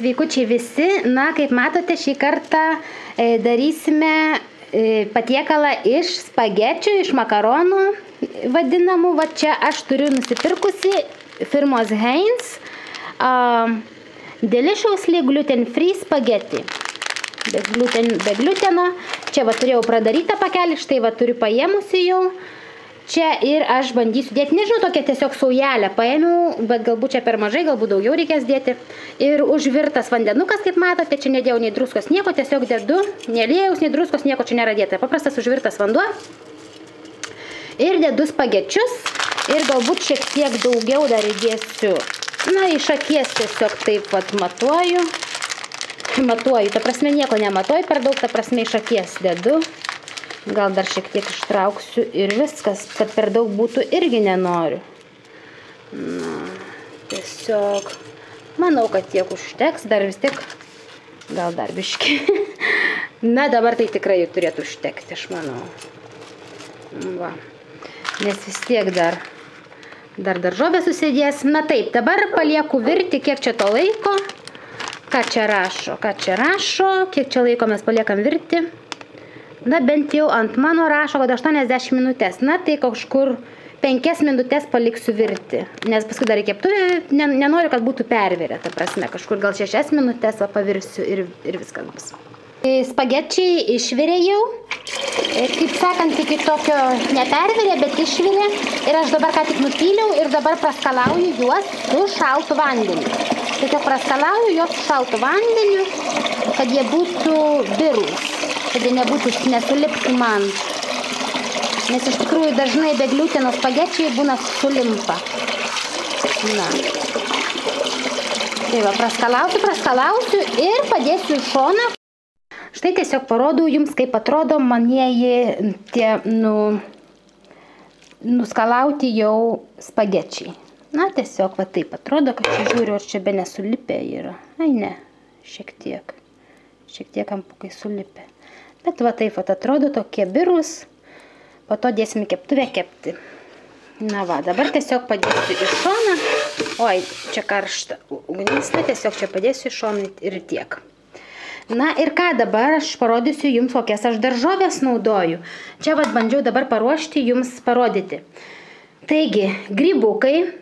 Sveikučiai visi. Na, kaip matote, šį kartą darysime patiekalą iš spagečių, iš makaronų vadinamų. Va čia aš turiu nusipirkusi firmos Heinz Deliciously Gluten Free spaghetti. Be gliuteno. Čia va turėjau pradarytą pakelį, štai va turiu paėmusi jau. Čia ir aš bandysiu dėti, nežinau, tokią tiesiog saujelę paėmiau, bet galbūt čia per mažai, galbūt daugiau reikės dėti. Ir užvirtas vandenukas, kaip matote, čia nedėjau nei druskos, nieko, tiesiog dedu, neliejaus, nei druskos, nieko čia nėra dėta. Paprastas užvirtas vanduo. Ir dedu spagečius ir galbūt šiek tiek daugiau dar įdėsiu. Na, iš akies tiesiog taip pat matuoju. Ta prasme nieko nematuoju per daug, ta prasme iš akies dedu. Gal dar šiek tiek ištrauksiu ir viskas, kad per daug būtų irgi nenoriu. Na, tiesiog, manau, kad tiek užteks, dar vis tiek, gal dar biški. Na, dabar tai tikrai turėtų užtekti, aš manau. Va, nes vis tiek dar daržovė susidės. Na taip, dabar palieku virti, kiek čia to laiko. Ką čia rašo, kiek čia laiko mes paliekam virti. Na, bent jau ant mano rašo, kad 80 minutės. Na, tai kažkur 5 minutės paliksiu virti. Nes paskui dar į keptuvę nenoriu, kad būtų pervirę, ta prasme. Kažkur gal 6 minutės pavirsiu ir viskas bus. Spagečiai išvirė jau. Kaip sakant, iki tokio nepervirė, bet išvirė. Ir aš dabar ką tik nupyliau ir dabar praskalauju juos su šaltu vandeniu. Tiesiog praskalauju juos su šaltu vandeniu, kad jie būtų birūs. Kad jie nebūtų, nesuliptų man. Nes iš tikrųjų dažnai be gliuteno spagečiai būna sulimpa. Na. Tai va, praskalausiu ir padėsiu į šoną. Štai tiesiog parodau jums, kaip atrodo manieji tie nuskalauti jau spagečiai. Na, tiesiog va taip atrodo, kad čia žiūriu, ar čia be nesulipę yra. Ai ne, šiek tiek kampukai sulipę. Bet va taip atrodo tokie birūs, po to dėsime keptuvę kepti. Na va, dabar tiesiog padėsiu į šoną. Oi, čia karšta ugnis, tai tiesiog čia padėsiu į šoną ir tiek. Na ir ką dabar aš parodysiu jums, kokias aš daržovės naudoju. Čia va bandžiau dabar paruošti jums parodyti. Taigi, grybukai.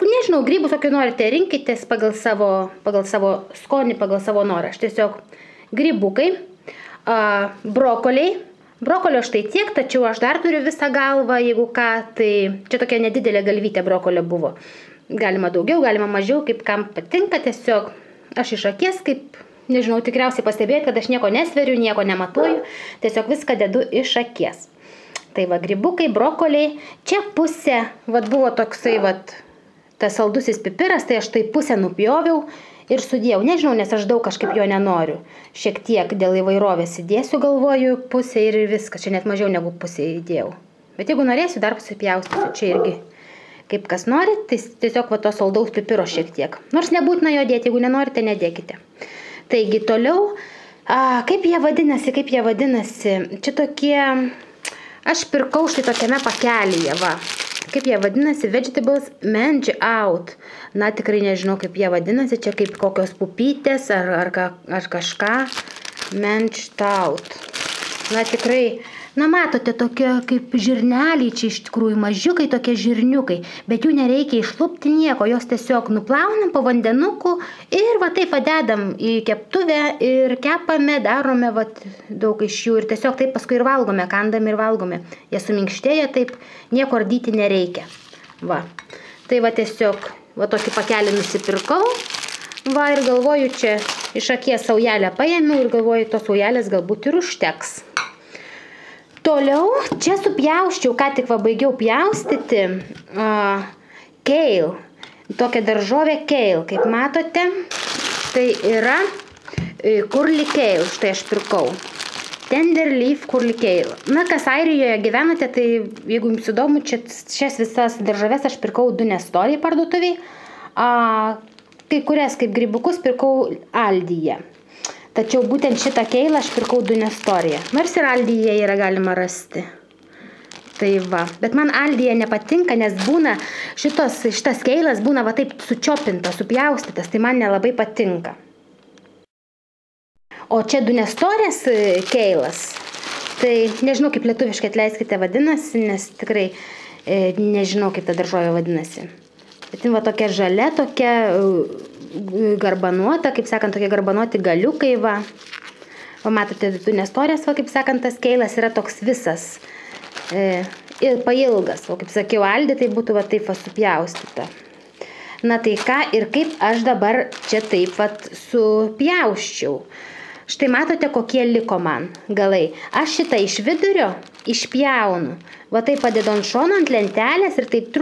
Nežinau, grybus, kokį norite, rinkitės pagal savo skonį, pagal savo norą. Aš tiesiog grybukai. Brokoliai. Brokolio štai tiek, tačiau aš dar turiu visą galvą, jeigu ką, tai čia tokia nedidelė galvytė brokolio buvo. Galima daugiau, galima mažiau, kaip kam patinka, tiesiog aš iš akies, kaip, nežinau, tikriausiai pastebėjot, kad aš nieko nesveriu, nieko nematuoju, tiesiog viską dedu iš akies. Tai va, grybukai, brokoliai, čia pusė, va buvo toksai, va, tas saldusis pipiras, tai aš tai pusę nupjoviau ir sudėjau. Nežinau, nes aš daug kažkaip jo nenoriu. Šiek tiek dėl įvairovės įdėsiu, galvoju, pusę ir viskas. Čia net mažiau negu pusę įdėjau. Bet jeigu norėsiu, dar pasipjaustysiu. Čia irgi kaip kas norit, tai tiesiog va to saldaus pipiro šiek tiek. Nors nebūtina jo dėti, jeigu nenorite, nedėkite. Taigi toliau, kaip jie vadinasi? Čia tokie, aš pirkau štai tokiame pakelyje, va. Kaip jie vadinasi, vegetables mange out. Na, tikrai nežinau, kaip jie vadinasi, čia kaip kokios pupytės ar kažką. Manged out. Na, tikrai, na, matote, tokie kaip žirneliai čia iš tikrųjų, mažiukai tokie žirniukai, bet jų nereikia išlupti nieko, jos tiesiog nuplaunam po vandenuku ir va taip padedam į keptuvę ir kepame, darome va daug iš jų ir tiesiog taip paskui ir valgome, kandame ir valgome. Jie suminkštėja taip, nieko ardyti nereikia. Va, tai va tiesiog, va tokį pakelį nusipirkau, va ir galvoju čia iš akies saujelę paėmiau ir galvoju, tos saujelės galbūt ir užteks. Toliau, čia supjausčiau, ką tik va baigiau pjaustyti, kale, tokia daržovė kale, kaip matote, tai yra curly kale, štai aš pirkau, tender leaf curly kale. Na, kas Airijoje gyvenate, tai jeigu jums įdomu, šias visas daržovės aš pirkau 2 Nestoriai parduotuviai, kai kurias kaip grybukus pirkau Aldyje. Tačiau būtent šitą keilą aš pirkau 2 Nestoriją. Nors ir Aldyje yra galima rasti. Tai va, bet man Aldyje nepatinka, nes būna šitas keilas būna va taip sučiopintas, supjaustytas, tai man nelabai patinka. O čia Dunestorės keilas, tai nežinau kaip lietuviškai atleiskite vadinasi, nes tikrai nežinau kaip ta daržovė vadinasi. Bet va tokia žalia, tokia garbanuota, kaip sakant, tokie garbanuoti galiukai va. Va matote, Dunestorės, va kaip sakant, tas keilas yra toks visas. Ir pailgas, o kaip sakiau, Aldi tai būtų va taip va supjaustyta. Na tai ką ir kaip aš dabar čia taip va supjausčiau. Štai matote, kokie liko man galai. Aš šitą iš vidurio išpjaunu. Va taip padedu ant šono, ant lentelės ir taip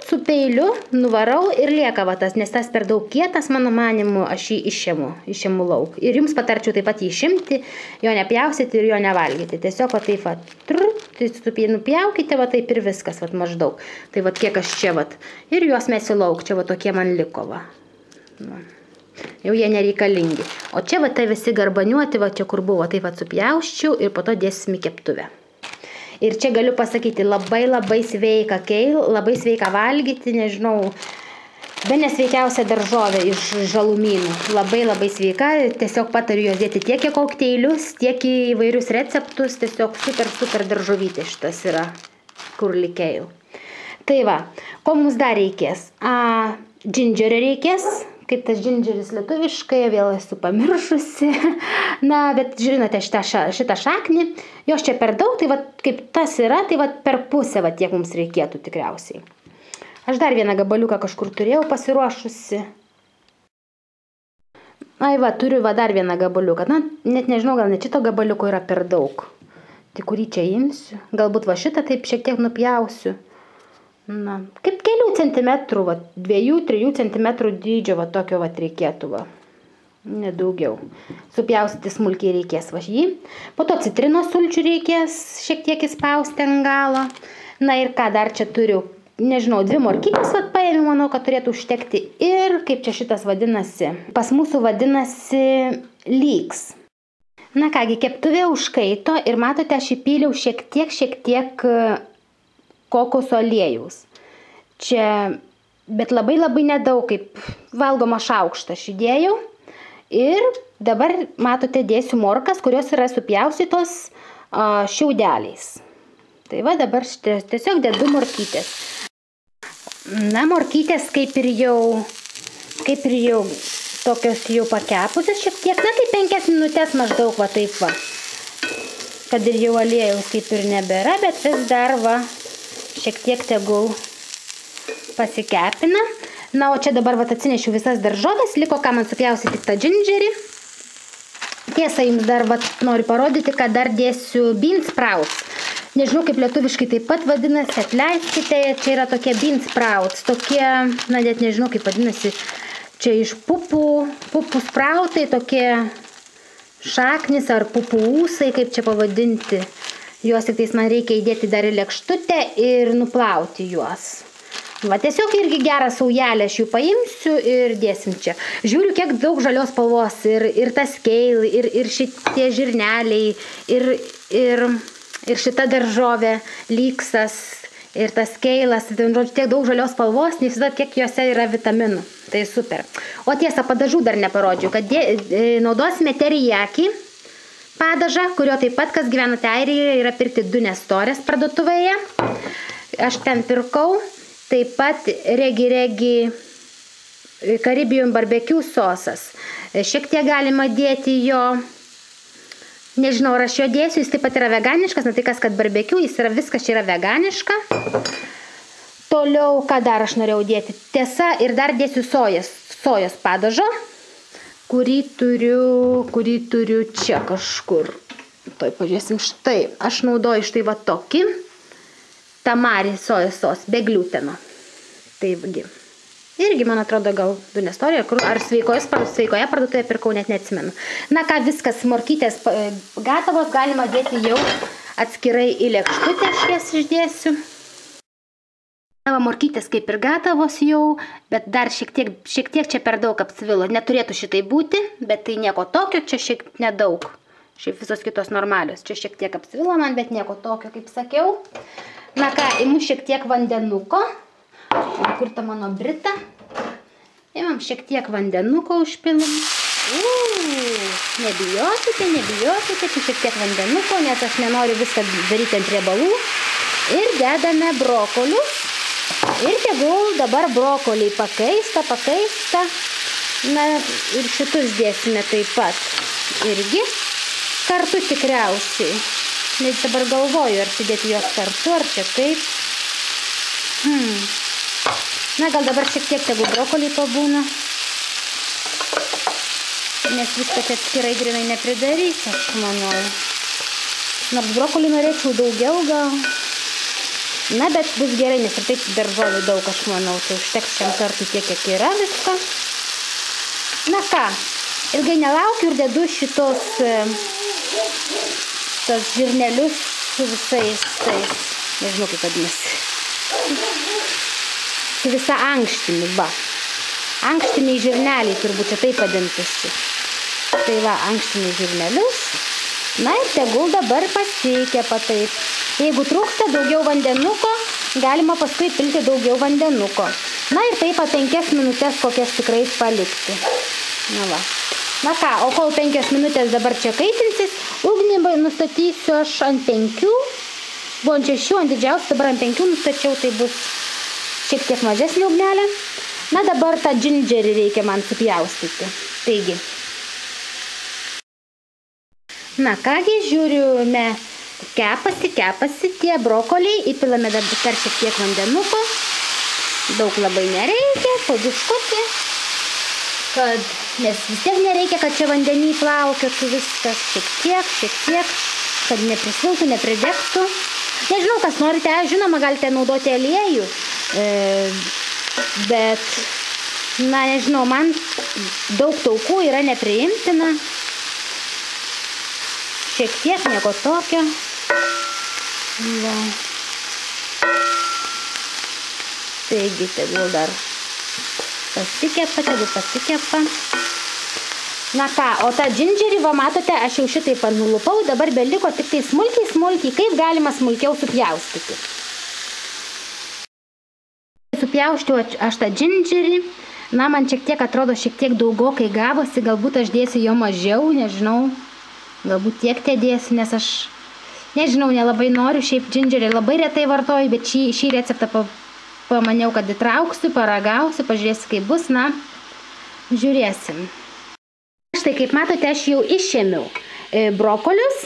su peiliu nuvarau ir lieka va tas, nes tas per daug kietas, mano manimu, aš jį išimu lauk. Ir jums patarčiau taip pat jį išimti, jo nepjausyti ir jo nevalgyti. Tiesiog va taip va, nupjaukite va taip ir viskas va maždaug. Tai va kiek aš čia va. Ir juos mesiu lauk, čia va tokie man liko va. Jau jie nereikalingi. O čia va tai visi garbaniuoti, va čia kur buvo, taip va supjausčiau ir po to dėsim į keptuvę. Ir čia galiu pasakyti, labai sveika labai sveika valgyti, nežinau, be nesveikiausia daržovė iš žalumynų. Labai sveika, tiesiog patariu jos dėti tiek į kokteilius, tiek į įvairius receptus, tiesiog super daržovytė šitas yra curly kale. Tai va, ko mums dar reikės? Džindžerio reikės. Kaip tas džindžeris lietuviškai, vėl esu pamiršusi. Na, bet žinote šitą šaknį, jos čia per daug, tai va, kaip tas yra, tai va per pusę va tiek mums reikėtų tikriausiai. Aš dar vieną gabaliuką kažkur turėjau pasiruošusi. Ai va, turiu va dar vieną gabaliuką. Na, net nežinau, gal net šito gabaliuko yra per daug. Tai kurį čia imsiu? Galbūt va šitą taip šiek tiek nupjausiu. Na, kaip kelių centimetrų, va, 2-3 centimetrų dydžio, va, tokio, va, reikėtų, va, nedaugiau. Supjaustyti smulkiai reikės, va, jį. Po to citrinos sulčių reikės šiek tiek įspausti ant galo. Na ir ką dar čia turiu, nežinau, 2 morkytės, va, paėmiau, manau, kad turėtų užtekti. Ir kaip čia šitas vadinasi, pas mūsų vadinasi lygs. Na kągi, keptuvė užkaito ir matote, aš įpyliau šiek tiek kokoso aliejaus. Čia, bet labai nedaug, kaip valgoma šaukštą aš įdėjau. Ir dabar, matote, dėsiu morkas, kurios yra supjaustytos šiaudeliais. Tai va, dabar tiesiog dedu morkytės. Na, morkytės kaip ir jau tokios jau pakepusios šiek tiek, na, kaip 5 minutės maždaug, va, taip va. Kad ir jau aliejaus kaip ir nebėra, bet vis dar va, šiek tiek tegul pasikepina. Na, o čia dabar va atsinešiu visas daržovės, liko ką man supjausti tik tą džindžerį. Tiesa, jums dar va noriu parodyti, kad dar dėsiu bean sprouts. Nežinau, kaip lietuviškai taip pat vadinasi, atleiskite, čia yra tokie bean sprouts, tokie, na, net nežinau, kaip vadinasi, čia iš pupų sproutai, tokie šaknis ar pupų ūsai, kaip čia pavadinti. Juos tik tais man reikia įdėti dar į lėkštutę ir nuplauti juos. Va, tiesiog irgi gerą saujelę aš jų paimsiu ir dėsim čia. Žiūriu, kiek daug žalios spalvos ir tas kale, ir šitie žirneliai, ir šita daržovė, lygsas, ir tas keilas, tiek daug žalios spalvos, neįsivaizduojat, kiek juose yra vitaminų. Tai super. O tiesa, padažų dar neparodžiau, kad naudosime teriyaki padažą, kurio taip pat, kas gyvenate Airijoje, yra pirkti Dunestorės parduotuvėje. Aš ten pirkau. Taip pat regi Caribbean barbecue sosas. Šiek tiek galima dėti jo, nežinau, ar aš jo dėsiu, jis taip pat yra veganiškas, na tai kas, kad barbecue, jis yra viskas čia yra veganiška. Toliau, ką dar aš norėjau dėti? Tiesa, ir dar dėsiu sojos padažo, kurį turiu čia kažkur. Tuoj pažiūrėsim, štai, aš naudoju štai va tokį tamari sojos sos, be gliuteno. Taigi, irgi, man atrodo, gal Dunestorėje, ar sveikoje parduotuvėje pirkau, net neatsimenu. Na ką, viskas, morkytės gatavos, galima dėti jau atskirai į lėkštutę, aš jas išdėsiu. Na, morkytės kaip ir gatavos jau, bet dar šiek tiek čia per daug apsvilo. Neturėtų šitai būti, bet tai nieko tokio, čia šiek nedaug. Šiaip visos kitos normalios. Čia šiek tiek apsvilo man, bet nieko tokio, kaip sakiau. Na ką, imu šiek tiek vandenuko. Kur ta mano brita? Imam šiek tiek vandenuko užpilam. Nebijokite, čia šiek tiek vandenuko, nes aš nenoriu viską daryti ant riebalų. Ir dedame brokolius. Ir tegul dabar brokoliai pakaista. Na ir šitus dėsime taip pat. Irgi kartu tikriausiai. Net dabar galvoju, ar sudėti juos kartu, ar čia kaip. Na, gal dabar šiek tiek tegul brokoliai pabūna. Nes viską čia atskirai grinai nepridarysiu, aš manau. Nors brokolį norėčiau daugiau gal. Na, bet bus gerai, nes ir taip daržovių daug, aš manau. Tai užteks šiam kartui tiek, kiek yra visko. Na ką, ilgai nelaukiu ir dedu šitos žirnelius su visais tais, nežinau kaip vadinasi, su visa ankštimi, va. Ankštiniai žirneliai turbūt čia taip vadintųsi. Tai va, ankštiniai žirnelius. Na ir tegul dabar pasikepa taip. Jeigu trūksta daugiau vandenuko, galima paskui pilti daugiau vandenuko. Na ir taip 5 minutės kokias tikrai palikti. Na va. Na ką, o kol 5 minutės dabar čia kaitinsis, ugnį nustatysiu aš ant 5, buvo ant 6, ant didžiausių, dabar ant 5 nustačiau, tai bus šiek tiek mažesnė ugnelė. Na dabar tą džindžerį reikia man supjaustyti. Taigi. Na kągi, žiūrime, kepasi tie brokoliai, įpilame dar šiek tiek vandenuko, daug labai nereikia, po biškutį. Nes vis tiek nereikia, kad čia vandenį plaukiotų viskas šiek tiek, kad neprisviltų, nepridegtų. Nežinau, kas norite, žinoma, galite naudoti aliejų, bet, na, nežinau, man daug taukų yra nepriimtina. Šiek tiek, nieko tokio. Va. Taigi, tegul dar pasikepa. Na ką, o tą džindžerį, va matote, aš jau šitai panulupau, dabar beliko tik tai smulkiai, kaip galima smulkiau supjaustyti. Supjauščiau aš tą džindžerį, na, man šiek tiek atrodo šiek tiek daugokai gavosi, galbūt aš dėsiu jo mažiau, nežinau, galbūt tiek te dėsiu, nes aš, nežinau, nelabai noriu, šiaip džindžerį labai retai vartoju, bet šį receptą pamaniau, kad įtrauksiu, paragausiu, pažiūrėsiu, kaip bus, na, žiūrėsim. Štai, kaip matote, aš jau išėmiau brokolius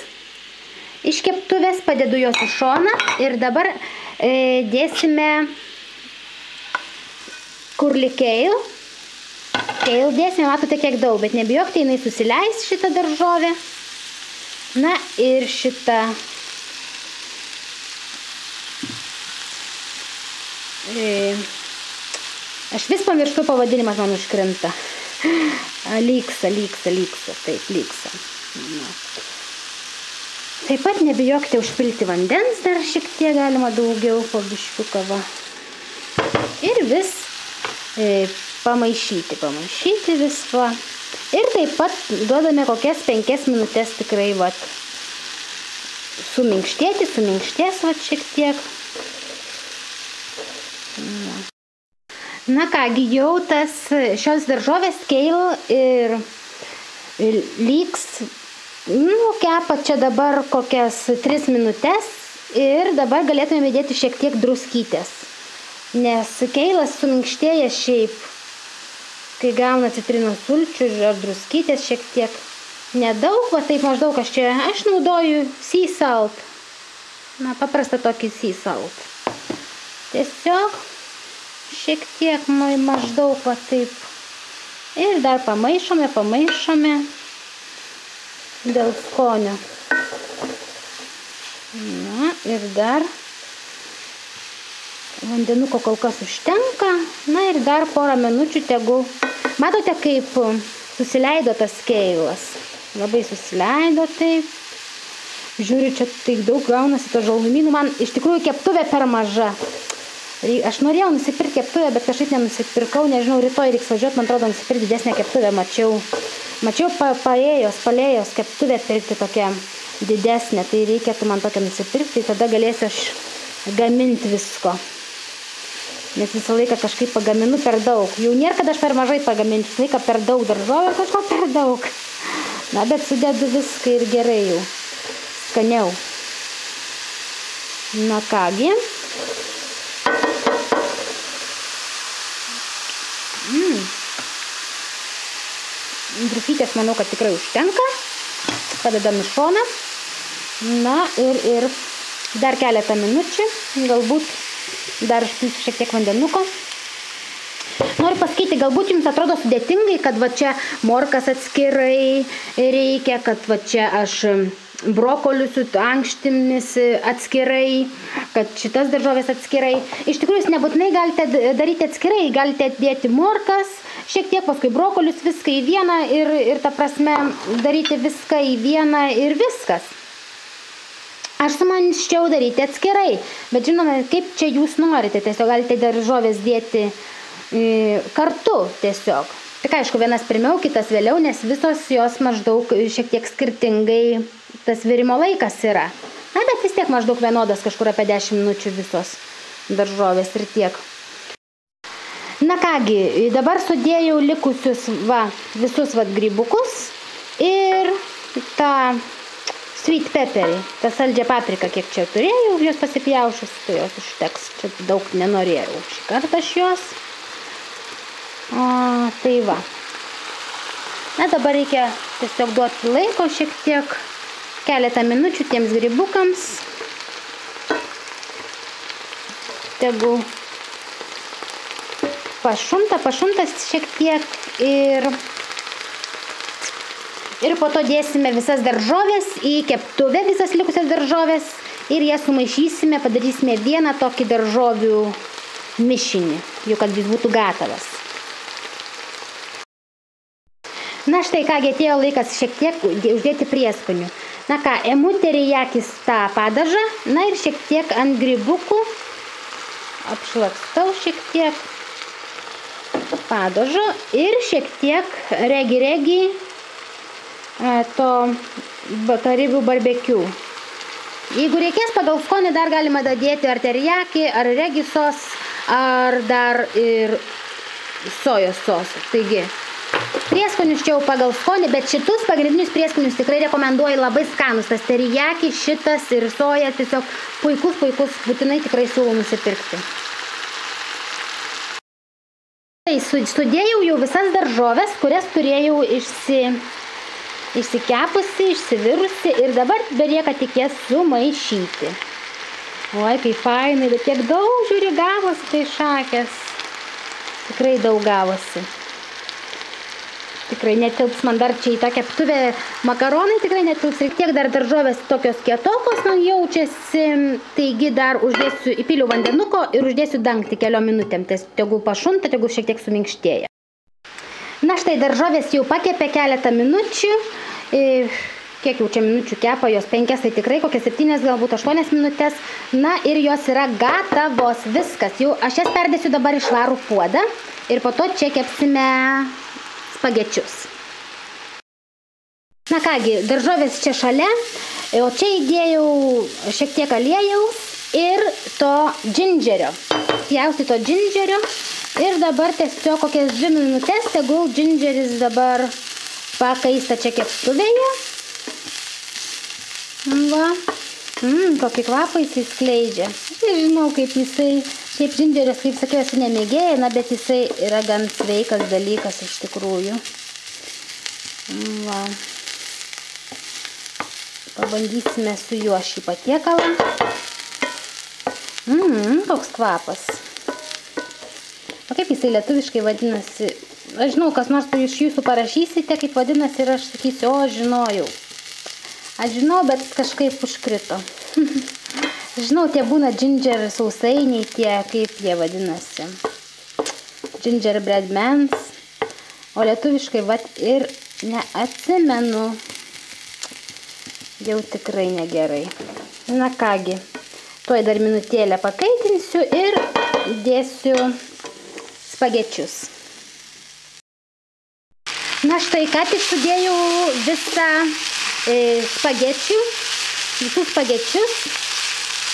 iš keptuvės, padedu juos į šoną ir dabar dėsime curly kale. Kale dėsime, matote, kiek daug, bet nebijokite, jinai susileis šitą daržovę. Na ir šitą aš vis pamirštu, pavadinimas man užkrinta. Lyksa, taip, lyksa. Taip pat nebijokite užpilti vandens, dar šiek tiek galima daugiau, po biškiuką, va. Ir vis pamaišyti vis, va. Ir taip pat duodame kokias 5 minutės tikrai, va, suminkštės, va, šiek tiek. Na kągi, jau šios daržovės kale ir lygs, kepa čia dabar kokias 3 minutės ir dabar galėtume įdėti šiek tiek druskytės, nes keilas suminkštėja šiaip, kai gauna citrinos sulčių ar druskytės šiek tiek, nedaug, va taip maždaug aš naudoju sea salt, na paprastą tokį sea salt, tiesiog šiek tiek maždaug, va taip. Ir dar pamaišome dėl skonio. Na, ir dar vandenuko kol kas užtenka. Na, ir dar porą minučių tegul. Matote, kaip susileido tas keilas. Labai susileido taip. Žiūriu, čia taip daug gaunasi to žalumynų. Man iš tikrųjų keptuvė per maža. Aš norėjau nusipirkti keptuvę, bet kažkaip nenusipirkau, nežinau, rytoj reiks važiuoti, man atrodo, nusipirkti didesnę keptuvę, mačiau palėjos keptuvę pirkti tokią didesnę, tai reikėtų man tokią nusipirkti, tada galėsiu aš gaminti visko. Nes visą laiką kažkaip pagaminu per daug. Jau nėra, kad aš per mažai pagaminti, visą laiką per daug daržovių, kažko per daug. Na, bet sudedu viską ir gerai jau. Skaniau. Na kągi. Drusytės manau, kad tikrai užtenka. Padedam į šoną. Na ir dar keletą minučių. Galbūt dar užpilsiu šiek tiek vandenuko. Noriu pasakyti, galbūt jums atrodo sudėtingai, kad va čia morkas atskirai reikia, kad va čia aš brokolius su ankštimis atskirai, kad šitas daržovės atskirai. Iš tikrųjų, jūs nebūtinai galite daryti atskirai, galite dėti morkas, šiek tiek paskui brokolius, viską į vieną ir ta prasme daryti viską į vieną ir viskas. Aš sumanščiau daryti atskirai, bet žinoma, kaip čia jūs norite, tiesiog galite daržovės dėti kartu tiesiog. Tik aišku, vienas pirmiau, kitas vėliau, nes visos jos maždaug šiek tiek skirtingai tas virimo laikas yra. Na, bet vis tiek maždaug vienodas, kažkur apie 10 minučių visos daržovės ir tiek. Na kągi, dabar sudėjau likusius visus grybukus ir tą sweet pepperį, tą saldžią papriką, kiek čia turėjau, jos pasipjaušus, tai jos užteks, čia daug nenorėjau šį kartą aš jos. Tai va. Na, dabar reikia tiesiog duoti laiko šiek tiek, keletą minučių tiems grybukams. Tegu pašuntas šiek tiek ir po to dėsime visas daržovės į keptuvę, visas likusias daržovės ir jas sumaišysime, padarysime vieną tokį daržovių mišinį, jau kad jis būtų gatavas. Na štai kągi, atėjo laikas šiek tiek uždėti prieskonių. Na ką, emu terijakis tą padažą, na ir šiek tiek ant grybukų apšlakstau šiek tiek padažo ir šiek tiek regi to karibių barbekiu. Jeigu reikės pagal skonį, dar galima dadėti ar terijaki, ar regi sos, ar dar ir sojos sosų. Taigi, prieskonius čia jau pagal skonį, bet šitus pagrindinius prieskonius tikrai rekomenduoju, labai skanus. Tas terijaki, šitas ir soja, tiesiog puikus, būtinai tikrai siūlau nusipirkti. Tai sudėjau jau visas daržovės, kurias turėjau išsikepusi, išsivirusi ir dabar belieka tik jas sumaišyti. Oi, kaip fainai, bet tiek daug žiūri gavosi tai šakės. Tikrai daug gavosi. Tikrai netilps man dar čia į tą keptuvę makaronai, tikrai netilps. Ir tiek dar daržovės tokios kietokos man jaučiasi, taigi dar uždėsiu, įpiliu vandenuko ir uždėsiu dangti keliom minutėm. Tegul pašunta, tegul šiek tiek suminkštėja. Na štai daržovės jau pakepė keletą minučių. Kiek jau čia minučių kepa, jos 5, tai tikrai kokias 7, galbūt 8 minutės. Na ir jos yra gatavos, viskas. Jau aš jas perdėsiu dabar į švarų puodą ir po to čia kepsime spagečius. Na kągi, daržovės čia šalia, o čia įdėjau šiek tiek aliejaus ir to džindžerio. Pjaustyto džindžerio ir dabar tiesiog kokias 2 minutės, tegul džindžeris dabar pakaista čia keptuvėje. Va. Tokį kvapą jisai skleidžia. Nežinau, kaip jisai, šiaip džindžeris, kaip sakiau, esu nemėgėja, na, bet jisai yra gan sveikas dalykas iš tikrųjų. Va. Pabandysime su juo šį patiekalą. Koks kvapas. O kaip jisai lietuviškai vadinasi? Aš žinau, kas nors iš jūsų parašysite, kaip vadinasi, ir aš sakysiu, o, žinojau. Aš žinau, bet kažkaip užkrito. Žinau, tie būna ginger sausainiai, tie, kaip jie vadinasi. Gingerbread mens. O lietuviškai, vat, ir neatsimenu. Jau tikrai negerai. Na kągi, tuoj dar minutėlę pakaitinsiu ir dėsiu spagečius. Na štai, ką tik sudėjau visą visus spagečius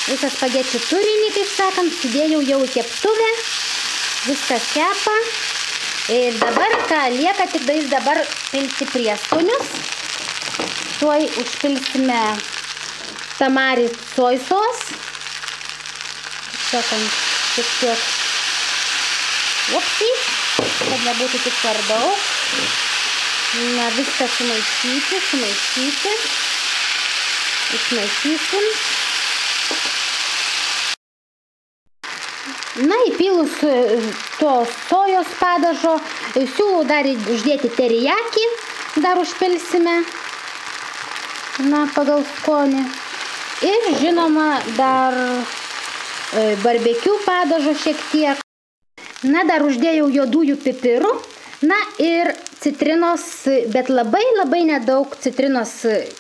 visą spagečių turinį, kaip sakant, sudėjau jau į keptuvę, viskas kepa. Ir dabar ką lieka, tik dabar pilti prieskonius. Tuoj užpilsime tamari soy sos. Sakant, šiek tiek upsi, kad nebūtų tik per daug. Na, viską sumaišyti. Išmaišysim. Na, įpilus to sojos padažo, siūlau dar uždėti teriyaki, dar užpilsime, na, pagal skonį. Ir žinoma, dar barbekių padažo šiek tiek. Na, dar uždėjau juodųjų pipirų, na ir citrinos, bet labai nedaug citrinos,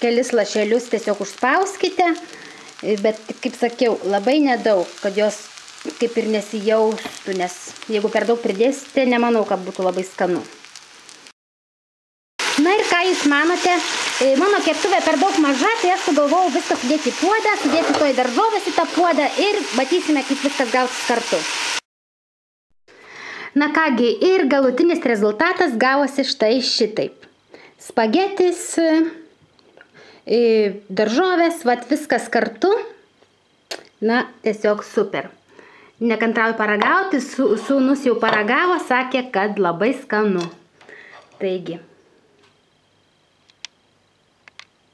kelis lašelius tiesiog užspauskite, bet, kaip sakiau, labai nedaug, kad jos kaip ir nesijaustų, nes jeigu per daug pridėsite, nemanau, kad būtų labai skanu. Na ir ką jūs manote, mano keptuvė per daug maža, tai aš sugalvojau viską sudėti į puodą, sudėti toj daržovės į tą puodą ir matysime, kaip viskas gausis kartu. Na kągi, ir galutinis rezultatas gavosi štai šitaip. Spagetis, daržovės, vat viskas kartu, na, tiesiog super. Nekantrauju paragauti, sūnus jau paragavo, sakė, kad labai skanu. Taigi.